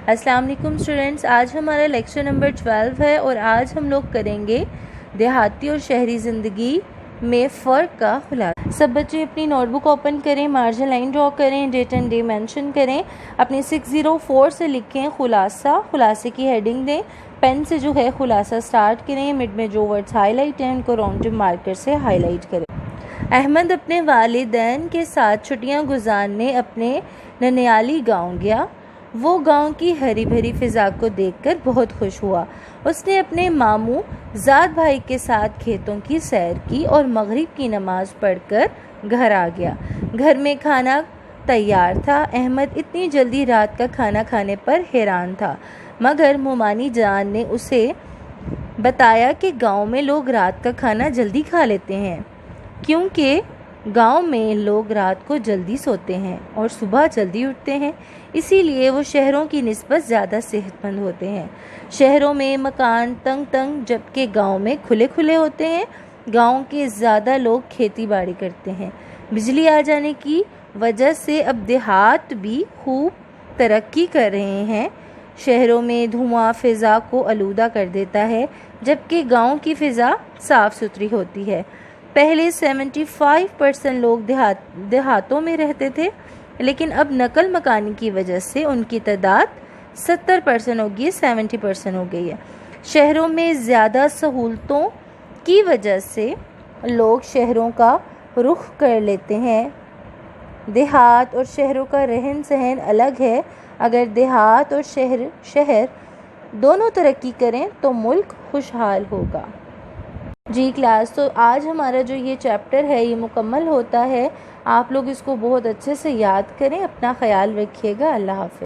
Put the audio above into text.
अस्सलाम वालेकुम स्टूडेंट्स, आज हमारा लेक्चर नंबर 12 है और आज हम लोग करेंगे देहाती और शहरी ज़िंदगी में फ़र्क का खुलासा। सब बच्चे अपनी नोटबुक ओपन करें, मार्जिन लाइन ड्रॉ करें, डेट एंड डे मेंशन करें, अपने 604 से लिखें खुलासे की हेडिंग दें, पेन से जो है खुलासा स्टार्ट करें, मिड में जो वर्ड्स हाईलाइट हैं उनको राउंड मार्कर से हाईलाइट करें। अहमद अपने वालिदैन के साथ छुट्टियां गुजारने अपने ननियाली गांव गया। वो गांव की हरी भरी फिजा को देखकर बहुत खुश हुआ। उसने अपने मामू ज़ाद भाई के साथ खेतों की सैर की और मगरिब की नमाज पढ़कर घर आ गया। घर में खाना तैयार था। अहमद इतनी जल्दी रात का खाना खाने पर हैरान था, मगर मोमानी जान ने उसे बताया कि गांव में लोग रात का खाना जल्दी खा लेते हैं, क्योंकि गांव में लोग रात को जल्दी सोते हैं और सुबह जल्दी उठते हैं, इसीलिए वो शहरों की निस्बत ज़्यादा सेहतमंद होते हैं। शहरों में मकान तंग तंग जबकि गांव में खुले खुले होते हैं। गांव के ज़्यादा लोग खेती बाड़ी करते हैं। बिजली आ जाने की वजह से अब देहात भी खूब तरक्की कर रहे हैं। शहरों में धुआं फ़िज़ा को आलूदा कर देता है, जबकि गांव की फ़िज़ा साफ़ सुथरी होती है। पहले 75% लोग देहातों में रहते थे, लेकिन अब नकल मकानी की वजह से उनकी तादाद 70% हो गई, 70% हो गई है। शहरों में ज़्यादा सहूलतों की वजह से लोग शहरों का रुख कर लेते हैं। देहात और शहरों का रहन सहन अलग है। अगर देहात और शहर दोनों तरक्की करें तो मुल्क खुशहाल होगा। जी क्लास, तो आज हमारा जो ये चैप्टर है ये मुकम्मल होता है। आप लोग इसको बहुत अच्छे से याद करें। अपना ख्याल रखिएगा। अल्लाह हाफ़िज़।